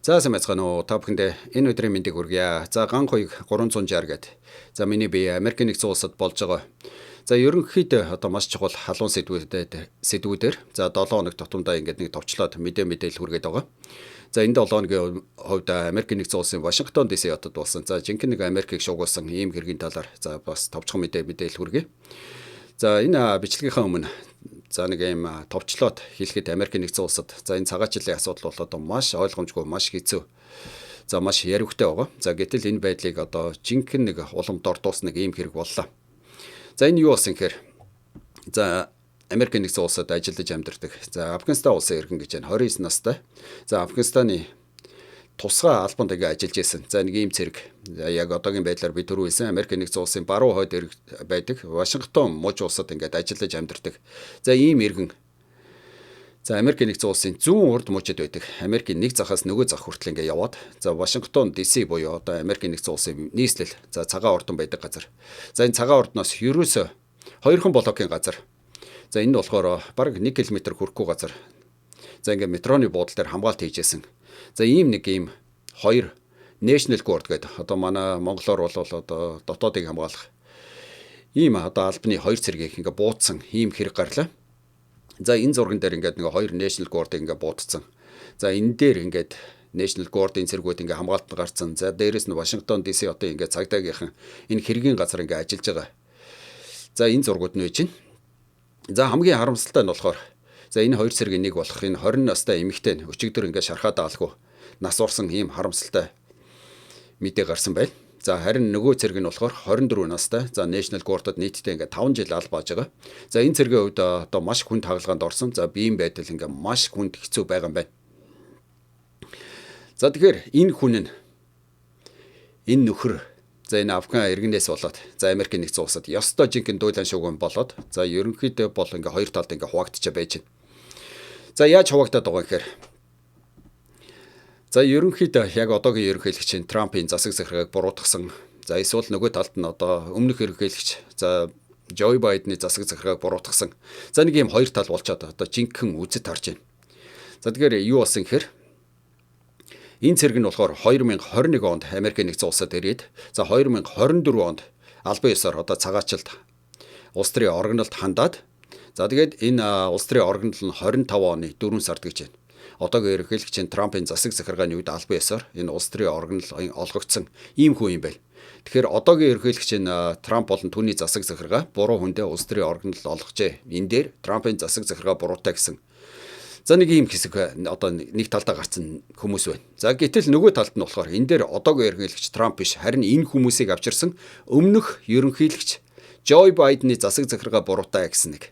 За сайн байцгаана уу. Та бүхэндээ энэ өдрийн мэндийг хүргье. За ган хоёг 360 гээд. За миний бие Америк нэгдсэн улсад болж байгаа. За ерөнхийдөө одоо маш чухал халуун сэдвүүдээр за 7 хоног тутамдаа ингээд нэг товчлоод мэдээлэл хүргээд байгаа. За энэ 7 хоногийн хувьд Америк нэгдсэн улсын Вашингтон DC хотод болсон. За жинхэнэ нэг Америкийг шуугуулсан ийм хэргийн талаар за бас товчхон мэдээлэл хүргэе. За энэ бичлэгийнхаа өмнө за нэг юм товчлоод хэлэхэд Америк нэгдсэн улсад за энэ цагаат жилийн асуудал бол одоо маш ойлгомжгүй, маш хэцүү. За маш яриухтай байгаа. За гэтэл энэ байдлыг одоо жинхэнэ нэг уламд ордуусна нэг ийм хэрэг боллоо. За энэ юу болсон гэхээр за Америк нэгдсэн улсад ажиллаж амьдардаг. За Афганистан улсын иргэн гэж байна. 29 настай. За Афганистаны тусгай албанд ингээ ажиллаж байсан. За нэг ийм цэрэг. За яг одоогийн байдлаар би түрүү хэлсэн Америк нэгдсэн улсын баруун хойд байдаг Вашингтон муж улсад ингээд ажиллаж амьдардаг. За ийм иргэн. За Америк нэгдсэн улсын зүүн урд мужид байдаг. Америкийн нэг захаас нөгөө зах хүртэл ингээ яваад. За Вашингтон DC буюу одоо Америк нэгдсэн улсын нийслэл. За цагаан урдан байдаг газар. За энэ цагаан урдноос ерөөсөө 2 блокийн газар. За энэ нь болохоор бараг 1 км хүрэхгүй газар. За ингээ метроны буудлын дээр хамгаалт хийжсэн. За ийм нэг ийм 2 National Guard гэдэг одоо манай монголоор бол одоо дотоодыг хамгаалах ийм одоо албаны 2 цэргийг ингээ буутсан ийм хэрэг гарлаа. За энэ зурган дээр ингээд нэг 2 National Guard ингээ буутсан. За энэ дээр ингээд National Guard-ын цэргүүд ингээ хамгаалтанд гарцсан. За дээрэс нь Вашингтон DC хотын ингээ цагдаагийнхан энэ хэргийн газар ингээ ажиллаж байгаа. За энэ зургууд нь байж байна. За хамгийн харамсалтай нь болохоор за энэ 2 цэргийн нэг болох энэ 20 настай эмэгтэй нь өчигдөр ингээ шархаад аалгүй нас урсан ийм харамсалтай мэдээ гарсан байна. За харин нөгөө цэрэг нь болохоор 24 настай. За National Guard-д нийтдээ ингээ 5 жил аль бааж байгаа. За энэ цэргийн хувьд одоо маш хүнд хагалгаанд орсон. За биеийн байдал ингээ маш хүнд хэцүү байгаа юм байна. За тэгэхээр энэ хүн нь энэ нөхөр за энэ Афган иргэнээс болоод за Америк нэгдсэн улсад ёстой жинхэнэ дуйлан шугам болоод за ерөнхийдөө бол ингээ хоёр талд ингээ хуваагдчихаа байж байна. За яаж хуваагдаад байгаа гэхээр за ерөнхийдөө яг одоогийн ерөнхийлөгчийн Трампын засаг захиргааг буруутгасан. За эсвэл нөгөө талд нь одоо өмнөх ерөнхийлөгч за Joe Biden-ы засаг захиргааг буруутгасан. За нэг юм хоёр тал болчиход одоо жинхэнэ үзэд харж байна. За тэгэхээр юу болсон гэхээр энэ цэрэг нь болохоор 2021 онд Америк нэгдсэн улсад ирээд за 2024 онд албан ёсоор одоо цагаачлалд улс төрийн оргонолд хандаад за тэгээд энэ улс төрийн оргонол нь 25 оны 4 сард гэж байна. Одоогийн ерөнхийлөгчийн Трампын засаг захиргааны үед албан ёсоор энэ улс төрийн оргонол олгогдсон ийм хүн юм байна. Тэгэхээр одоогийн ерөнхийлөгчийн Трамп болон түүний засаг захиргаа буруу хүндээ улс төрийн оргонол олгожээ. Энэ дээр Трампын засаг захиргаа буруутай гэсэн. За нэг ийм хэсэг одоо нэг талдаа гарсан хүмүүс байна. За гэтэл нөгөө талд нь болохоор энэ дээр одоогийн ерөнхийлөгч Трамп биш харин энэ хүмүүсийг авчирсан өмнөх ерөнхийлөгч Joe Biden-ы засаг захиргаа буруутай гэсэн нэг.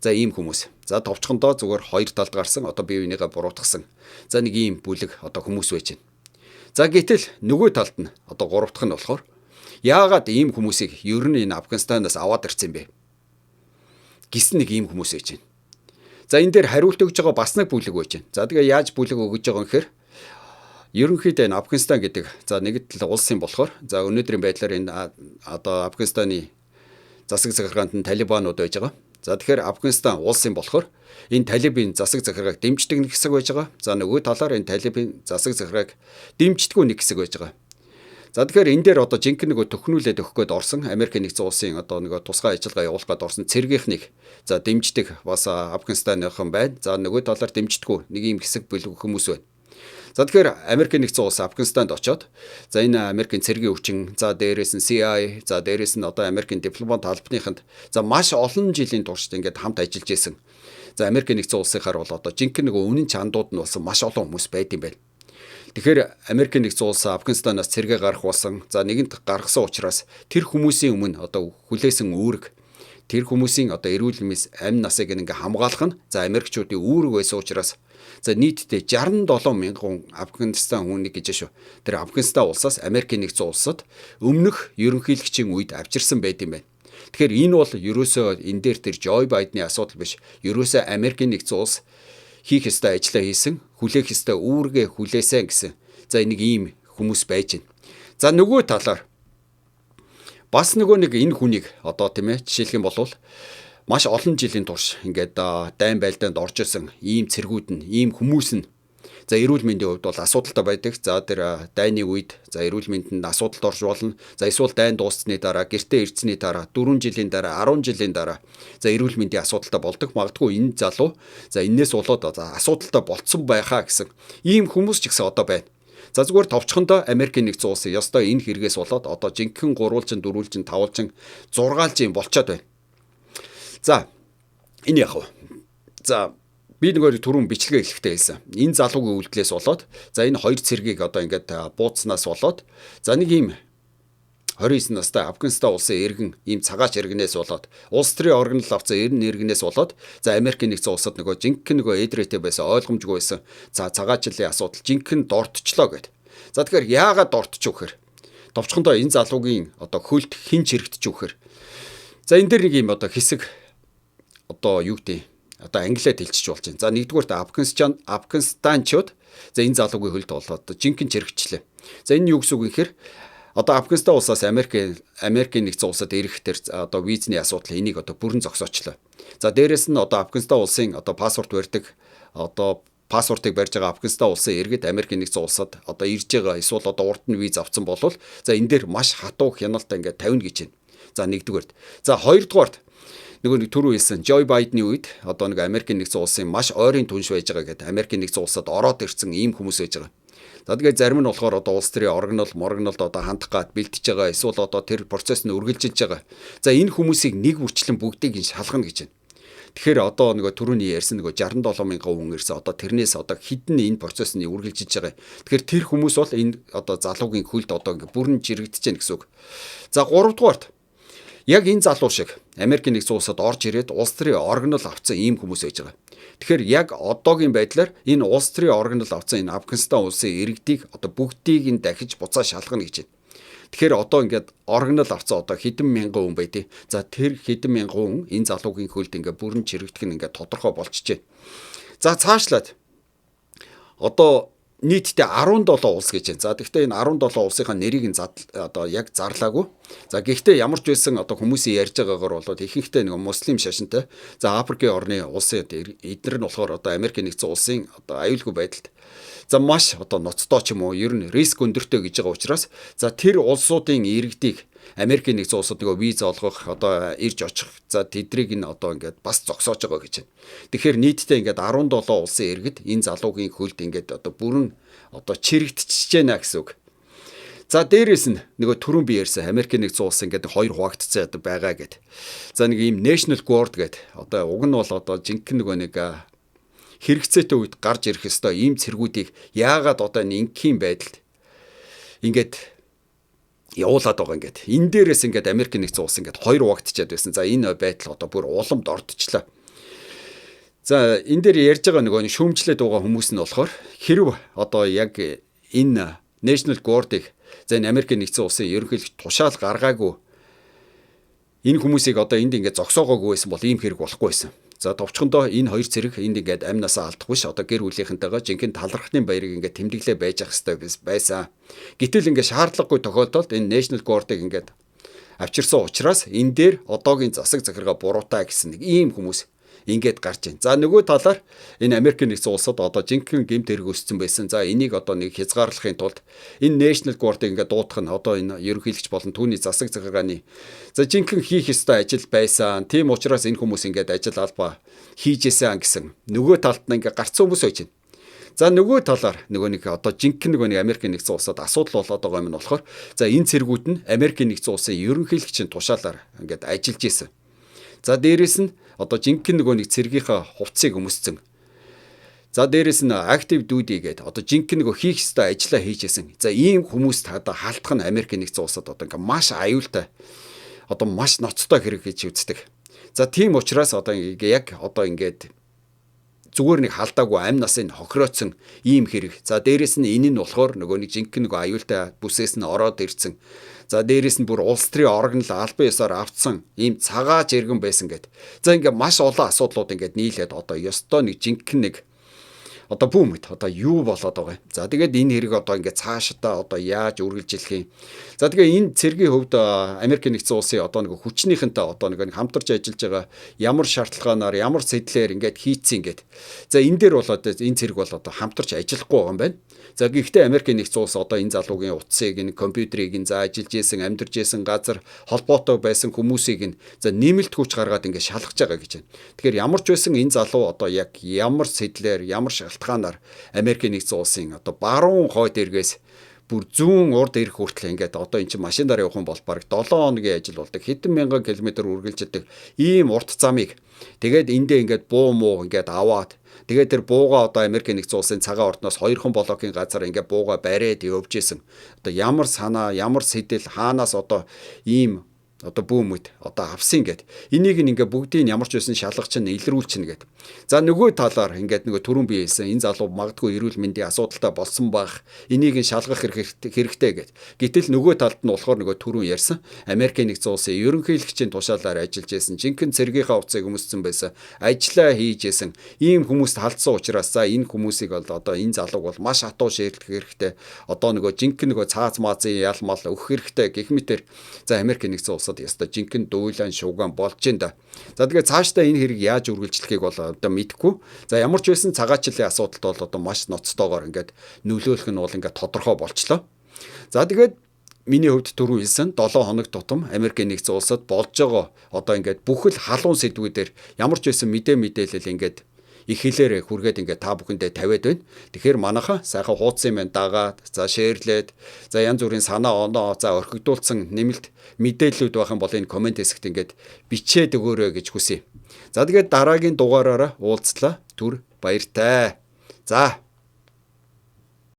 За ийм хүмүүс. За товчхондоо зүгээр хоёр талд гарсан одоо бие бинийгээ буруутгасан. За нэг ийм бүлэг одоо хүмүүс байж байна. За гэтэл нөгөө талд нь одоо гурав дахь нь болохоор яагаад ийм хүмүүсийг ер нь энэ Афганистанаас аваад ирсэн бэ? Гисэн нэг ийм хүмүүс байж байна. За энэ дээр хариулт өгж байгаа бас нэг бүлэг байж байна. За тэгээ яаж бүлэг өгж байгаа юм гэхээр ерөнхийдөө энэ Афганистан гэдэг за нэг тал улс юм болохоор за өнөөдрийн байдлаар энэ одоо Афганистаны засаг захиргаанд нь талибанууд байж байгаа. За тэгэхээр Афганистан улс юм болохоор энэ талибын засаг захиргааг дэмждэг нэг хэсэг байж байгаа. За нөгөө талаар энэ талибын засаг захиргааг дэмждэггүй нэг хэсэг байж байгаа. За тэгэхээр энэ дээр одоо жинхэнэ нөгөө төхнүүлээд өгөх гээд орсон Америк нэгдсэн улсын одоо нөгөө тусгай ажиллагаа явуулах гээд орсон цэргийнхнийг за дэмждэг бас Афганистанийнхан байна. За нөгөө талаар дэмждэггүй нэг юм хэсэг бүлэг хүмүүс байна. За тэгэхээр Америк нэгдсэн улс Афганистанд очоод за энэ Америкийн цэргийн хүчин за дээрээс нь CIA за дээрээс нь одоо Америкийн дипломат албаныханд за маш олон жилийн туршид ингээд хамт ажиллаж исэн. За Америк нэгдсэн улсынхаар бол одоо жинхэнэ нөгөө үнэн чандууд нь болсон маш олон хүмүүс байд юм байна. Тэгэхээр Америк нэгдсэн улс Афганистанаас цэргээ гарах болсон. За нэгэнт гаргасан учраас тэр хүмүүсийн өмнө одоо хүлээсэн үүрэг тэр хүмүүсийн одоо эрүүл мэндийн амь насыг ингээ хамгаалах нь за Америкчуудын үүрэг байсан учраас за нийтдээ 67 мянган Афганистан хүнийг гэж шүү. Тэр Афганистан улсаас Америк нэгдсэн улсад өмнөх ерөнхийлөгчийн үед авчирсан байт юм байна. Тэгэхээр энэ бол ерөөсөө энэ дээр тэр Joe Biden-ы асуудал биш. Ерөөсөө Америк нэгдсэн улс хийх ёстой ажлаа хийсэн, хүлээх ёстой үүргээ хүлээсэн гэсэн. За нэг ийм хүмүүс байж байна. За нөгөө талаар бас нөгөө нэг энэ хүнийг одоо тийм ээ жишээлх юм бол маш олон жилийн турш ингээд дайн байлдаанд орж исэн ийм цэргүүд нь, ийм хүмүүс нь За эрүүл мэндийн хувьд бол асуудалтай байдаг. За тэр дайны үед за эрүүл мэндэнд асуудалд орж болно. За эсвэл дайн дууссны дараа, гэртээ ирсний дараа, 4 жилийн дараа, 10 жилийн дараа за эрүүл мэндийн асуудалтай болдог. Магадгүй энэ залуу за энээс болоод за асуудалтай болцсон байхаа гэсэн ийм хүмүүс ч гэсэн одоо байна. За зүгээр товчхондоо Америкийн нэгдсэн улсын ёстой энэ хэрэгээс болоод одоо жинхэнэ гурвалжин, дөрвөлжин, тавлжин, зургаалжин болчиход байна. За энэ яг. За би нөгөө түрүүн бичлэгээ хэлэхдээ хэлсэн. Энэ залуугийн үйлдэлээс болоод за энэ хоёр цэргийг одоо ингээд бууцнаас болоод за нэг ийм 29 настай Афганистан улсын иргэн ийм цагаач иргэнээс болоод улс төрийн оргонол авсан иргэнээс болоод за Америкийн нэгдсэн улсад нөгөө жинхэнэ нөгөө эдрэтэй байсан ойлгомжгүй байсан. За цагаачлалын асуудал жинхэнэ дордчлоо гэд. За тэгэхээр яагаад дордчих вэ гэхээр товчхондоо энэ залуугийн одоо хөлт хин чирэгдэж өгөхөр. За энэ дэр нэг юм одоо хэсэг одоо юу гэдэг одоо англиад хэлчих болж байна. За нэгдүгээрт Афганистанчууд за энэ залуугийн хөлд болоод жинхэнэ чирэгчлээ. За энэ юу гэсэн үг гэхээр одоо Афганистан улсаас Америкийн нэгдсэн улсад ирэх тэр одоо визний асуудал энийг одоо бүрэн зогсоочлоо. За дээрэс нь одоо Афганистан улсын одоо паспорт барьдаг одоо паспортыг барьж байгаа Афганистан улсын иргэд Америкийн нэгдсэн улсад одоо ирж байгаа эсвэл одоо урд нь виз авсан бол за энэ дээр маш хатуу хяналтаа ингээд тавина гэж байна. За нэгдүгээрт. За хоёрдугаарт нөгөө нэг түрүү хэлсэн Joe Biden-ийн үед одоо нэг Америкийн нэгдсэн улсын маш ойрын түнш байж байгаа гэдэг Америкийн нэгдсэн улсад ороод ирсэн ийм хүмүүс байж байгаа. За тэгээд зарим нь болохоор одоо улс төрийн моргонолд одоо хандах гад бэлтэж байгаа эсвэл одоо тэр процесс нь үргэлжилж байгаа. За энэ хүмүүсийг нэг бүрчлэн бүгдийг нь шалгана гэж байна. Тэгэхээр одоо нөгөө түрүүний ярьсан нөгөө 67 мянган хүн ирсэн одоо тэрнээс одоо хідэн энэ процесс нь үргэлжилж байгаа. Тэгэхээр тэр хүмүүс бол энэ одоо залуугийн хөлд одоо ингээ бүрэн чирэгдэж байна гэсэн үг. За гуравдугаарт яг энэ залуу шиг Америкийн нэгдсэн улсад орж ирээд улс төрийн оргонол авсан ийм хүмүүс байж байгаа. Тэгэхээр яг одоогийн байдлаар энэ улс төрийн оргонол авсан энэ Афганистан улсын иргэдийг одоо бүгдийг нь дахиж буцаа шалгана гэж байна. Тэгэхээр одоо ингээд оргонол авсан одоо хэдэн мянган хүн байдیں۔ За тэр хэдэн мянган хүн энэ залуугийн хөлд ингээд бүрэн чирэгдэх нь ингээд тодорхой болчихжээ. За цаашлаад одоо нийтдээ 17 улс гэж байна. За гэхдээ энэ 17 улсынхаа нэрийг нь одоо яг зарлаагүй. За гэхдээ ямар ч байсан одоо хүмүүсийн ярьж байгаагаар бол ихэнхдээ нэг муслим шашинтай. За Африкийн орны улсын эднэр нь болохоор одоо Америкийн нэгдсэн улсын одоо аюулгүй байдалд за маш одоо ноцтой ч юм уу ер нь риск өндөртэй гэж байгаа учраас за тэр улсуудын иргэдийг Америкийн нэгдсэн улсад нөгөө виз олгох одоо ирж очих за тэдрийг нь одоо ингээд бас зогсоож байгаа гэж байна. Тэгэхээр нийтдээ ингээд 17 улсын иргэд энэ залуугийн хөлд ингээд одоо бүрэн одоо чирэгдчихэж байна гэсэн үг. За дээрээс нь нөгөө түрүүн би ярьсан Америкийн нэгдсэн улс ингээд хоёр хуваагдцсан байгаа гэд. За нэг ийм National Guard гэд одоо уг нь бол одоо жинхэнэ нөгөө нэг хэрэгцээтэй үед гарч ирэх ёстой ийм цэргүүдийг яагаад одоо энэ ингийн байдалд ингээд явуулаад байгаа ингээд. Энэ дээрээс ингээд Америкийн нэгдсэн улс ингээд хоёр хуваагдчихад байсан. За энэ байдал одоо бүр уламд ордчлаа. За энэ дээр ярьж байгаа нөгөө шүүмжлээд байгаа хүмүүс нь болохоор хэрв одоо яг энэ National Guard-ыг за энэ Америкийн нэгдсэн улсын ерөнхийлөгч тушаал гаргаагүй энэ хүмүүсийг одоо энд ингээд зогсоогоогүй байсан бол ийм хэрэг болохгүй байсан. За товчхондоо энэ хоёр цэрэг энд ингээд амнасаа алдахгүй ш одоо гэр бүлийнхэнтэйгээ жинхэнэ талархны баярыг ингээд тэмдэглээ байж ах хэвээр байсан. Гэтэл ингээд шаардлагагүй тохиолдолд энэ National Guard-ыг ингээд авчирсан учраас энэ дээр одоогийн засаг захиргаа буруутаа гэсэн нэг ийм хүмүүс ингээд гарч ийн. За нөгөө талаар энэ Америкийн нэгдсэн улсад одоо жинхэнэ гэмт хэрэг өссөн байсан. За энийг одоо нэг хязгаарлахын тулд энэ National Guard-ыг ингээд дуудах нь одоо энэ ерөнхийлөгч болон түүний засаг захиргааны за жинхэнэ хийх ёстой ажил байсан. Тийм учраас энэ хүмүүс ингээд ажил албаа хийжээсэн гэсэн нөгөө талд нь ингээд гарцсан хүмүүс байж байна. За нөгөө талаар нөгөө нэг одоо жинхэнэ нөгөө нэг Америкийн нэгдсэн улсад асуудал болоод байгаа юм нь болохоор за энэ цэргүүд нь Америкийн нэгдсэн улсын ерөнхийлөгчийн тушаалаар ингээд ажиллаж исэн. За дээрэс нь одоо жинхэнэ нөгөө нэг цэргийнхаа хувцсыг өмсцэн. За дээрэс нь active duty гэдэг одоо жинхэнэ нөгөө хийх ёстой ажлаа хийжсэн. За ийм хүмүүс одоо хаалтах нь Америкийн нэгдсэн улсад одоо ингээ маш аюултай одоо маш ноцтой хэрэг гэж үздэг. За тийм учраас одоо яг одоо ингээд зүгээр нэг халдаагүй амь насыг хохироцсон ийм хэрэг. За дээрэс нь энэ нь болохоор нөгөө нэг жинхэнэ нөгөө аюултай бүсээс нь ороод ирсэн. За дээрэс нь бүр улс төрийн оргонол албан ёсоор авцсан ийм цагаач иргэн байсан гэд. За ингээ маш олон асуудлууд ингээд нийлээд одоо ёстой нэг жинхэнэ нэг одоо бүүм мэд одоо юу болоод байгаа юм. За тэгээд энэ хэрэг одоо ингээд цаашдаа одоо яаж үргэлжлэх юм. За тэгээ энэ цэргийн хувьд Америк нэгдсэн улсын одоо нэг хүчнийхэнтэй одоо нэг хамтарч ажиллаж байгаа ямар шаардлагаанаар ямар сэтлэр ингээд хийцэн ингээд. За энэ дээр бол одоо энэ цэрэг бол одоо хамтарч ажиллахгүй байгаа юм байна. За гэхдээ Америк нэгдсэн улс одоо энэ залуугийн утсыг энэ компьютерийг энэ за ажиллаж исэн амьдарч исэн газар холбоотой байсан хүмүүсийг за нэмэлт хүч гаргаад ингээд шалгаж байгаа гэж байна. Тэгэхээр ямар ч байсан энэ залуу одоо яг ямар сэтлэр ямар шалтгаанаар Америк нэгдсэн улсын одоо баруун хойд эргээс бүр зүүн урд ирэх хүртэл ингээд одоо эн чинь машинаар явах юм бол бараг 7 хоногийн ажил болдог. Хэдэн мянган километр үргэлжилдэг ийм урт замыг тэгээд эндээ ингээд буу муу ингээд аваад тэгээд тэр бууга одоо Америк нэгдсэн улсын цагаан ордноос 2 блокийн газар ингээд бууга бариад явж исэн. Одоо ямар санаа, ямар сэтэл хаанаас одоо ийм одоо бүүмэд одоо авсан гэд. Энийг ингээ бүгдийг ямар ч байсан шалгах чинь илрүүлчихнэ гэд. За нөгөө талаар ингээд нөгөө түрүүн би хэлсэн энэ залуу магадгүй эрүүл мэндийн асуудалтай болсон байх. Энийг шалгах хэрэгтэй гэд. Гэтэл нөгөө талд нь болохоор нөгөө түрүүн ярьсан Америк нэгдсэн улсын ерөнхийлөгчийн тушаалаар ажиллаж исэн жинхэнэ цэргийнхаа утсыг өмссөн байсан. Ажлаа хийж исэн. Ийм хүмүүст халдсан учраас за энэ хүмүүсийг бол одоо энэ залууг бол маш хатуу шийдэх хэрэгтэй. Одоо нөгөө жинхэнэ нөгөө цааз маазын ялмал өгөх хэрэгтэй гэх мэтэр за Америк нэгдсэн улс яста жинхэнэ дуйлан шууган болж энэ да. За тэгээ цаашдаа энэ хэрэг яаж үргэлжлэхийг бол одоо мэдэхгүй. За ямар ч байсан цагаачлалын асуудалд бол одоо маш ноцтойгоор ингээд нөлөөлөх нь бол ингээд тодорхой болчлоо. За тэгээд миний хувьд түрүү хэлсэн 7 хоног тутам Америк нэгдсэн улсад болж байгаа одоо ингээд бүхэл халуун сэдвүүдээр ямар ч байсан мэдээлэл ингээд их хэлээр хүргээд ингээд та бүхэндээ тавиад байна. Тэгэхээр манайха сайхан хуудсан юм дагаад за шеэрлээд за янз бүрийн санаа оноо за орхигдуулсан нэмэлт мэдээллүүд байх юм бол энэ комент хэсэгт ингээд бичээд өгөөрэй гэж хүсье. За тэгээд дараагийн дугаараараа уулзлаа. Түр баяртай. За